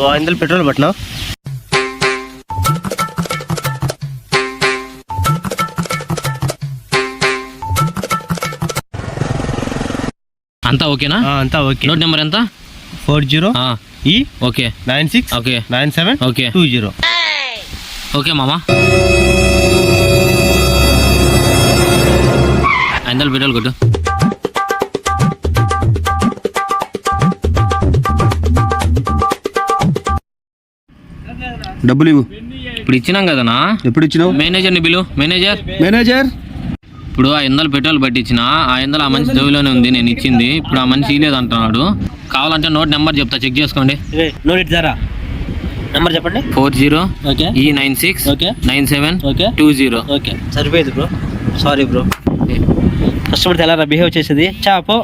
500 petrol పట్టినా. అంతా ఓకేనా? అంతా ఓకే. నోట్ నెంబర్ ఎంత? 40 E okay 96 okay 97 okay 20. Okay మామా. 500 పెట్రోల్ కొట్టు. డబ్బులు ఇవ్వు. ఇప్పుడు ఇచ్చినాం కదనా. ఎప్పుడు ఇచ్చినావు? మేనేజర్ని బిలు. మేనేజర్ ఇప్పుడు 500 పెట్రోల్ పట్టించిన. 500 ఆ మనిషి జోబులోనే ఉంది, నేను ఇచ్చింది. ఇప్పుడు ఆ మనిషి ఇలేదు అంటున్నాడు. కావాలంటే నోట్ నెంబర్ చెప్తా, చెక్ చేసుకోండి. నోట్ ఇద్దారా? నెంబర్ చెప్పండి. 40 okay E96 okay 97 okay 20. Okay సరిపోయింది బ్రో. సారీ బ్రో, కస్టమర్ ఎలా బిహేవ్ చేసేది. చాపో.